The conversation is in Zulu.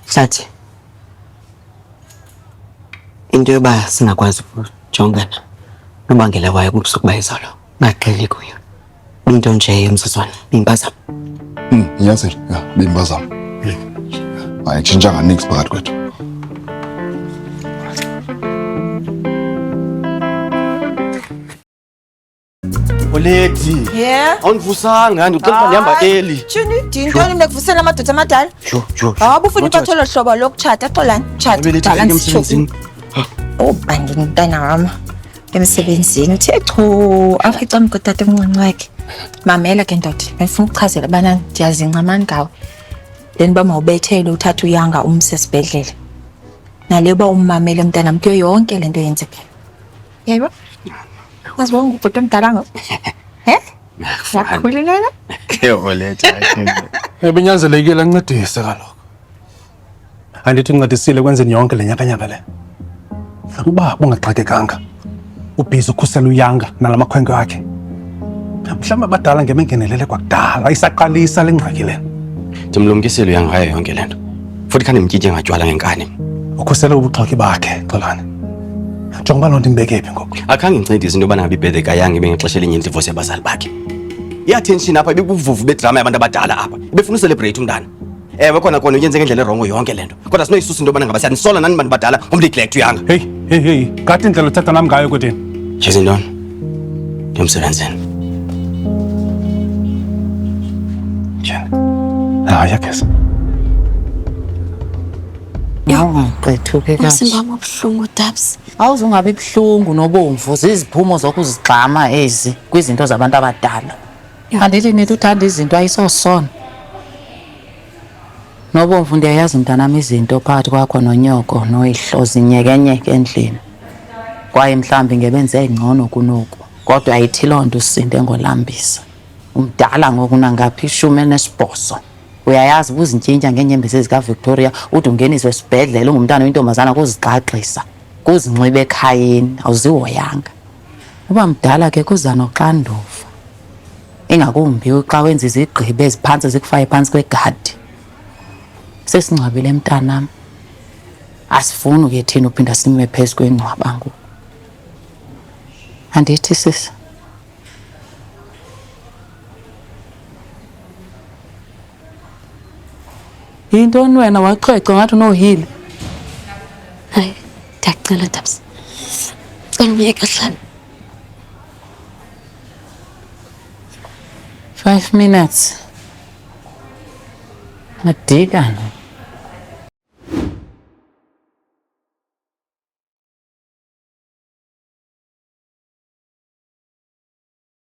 Hlathi into yoba singakwazi ukujongana nobangela wayo kubusuku bayizolo baxele kuyo into nje yomzuzwana impazamo. Ngiyazela ya bimpazamo. Ayitshintshanga nix phakathi kwethu. Oleti. Yeah. Awunivusanga ndicela ndihamba early. Tshuni ndintoni nekuvusela amadoda amadala? Jo. Awubufuna iphatholo hlobo lokutshata xolani? Tshata emsebenzini. Oh, bandini mntana wami. Emsebenzini uthe chu apha ecamko tata omncinci wakhe. Mamela ke ndoda. Ngifuna ukuchazela bana ndiyazincamani ngawe. Then ba mawubethele uthatha uyanga umse esibhedlele. Naleba ummamele mntanami kuyo yonke lento yenzeka. Yebo? Wasibona ubhuti omdala ngo? He? Yakhulelela? Oleti. Ebinyanzelekile ancedise kaloku. Andithi uncedisile kwenzeni yonke le nyakanyaka le. Ukuba bungaxakekanga. Ubhizi ukhusela uyanga nalamakhwenkwe akhe. Mhlawumbe abadala ngebengenelele kwakudala ayisaqalisa le ngxaki le. Ndimlumkisile uyanga ngayo yonke le nto. Futhi khane mtyiitye ngatywala ngenkani. Ukhusela ubuxoki bakhe, Xolani. Njengoba loo nto imbeke phi ngoku? Akhange ndincedise into yobana ibhede kayanga ibengexesha elinye indivorce yabazali bakhe. I-attention apha ibikuvuvu bedrama yabantu abadala apha. Ibefuna ucelebrate umntana. Ewe khona uyenze ngendlela erongo yonke le nto. Kodwa sinoyisusa into yobana ngaba siyanisola nani bantu badala ngomneglect uyanga. Hey. Kati indlela uthetha nam ngayo kuthini? Yazi ntoni? Ndiyomsebenzini. Tyhini. Yakeza. Yawaqethuke kahle. Umsimba obuhlungu Dabs. Awuzungabe buhlungu nobomvu ziziphumo zokuzigxama ezi kwizinto zabantu abadala. Andithi nithi uthanda izinto ayisosona. Nobomvu ndiyayazi mntanami izinto phakathi kwakho nonyoko noyihlo zinyekenyeke endlini. Kwaye mhlambi ngebenze ingcono kunoku. Kodwa ayithi loo nto usinde ngolambisa. Umdala ngoku nangaphi 18. Uyayazi ubuzintshintsha ngenyembezi zikaVictoria uthi ungeniswe esibhedlele ungumntana oyintombazana kuzigxagxisa kuzinxiba ekhayeni awuzihoyanga. Uba mdala ke kuza noxanduva. Ingakumbi xa wenza izigqibo eziphansi zikufaye phansi kwegadi. Sesingcwabile mntanami. Asifuni ke thina uphinda sime phezu kwengcwaba ngoku. Andithi sisi. Yintoni wena waxhweca ngathi unohile? Hayi, ndiyacela Dabs. Cela uyeke hlala. 5 minutes. Madika no.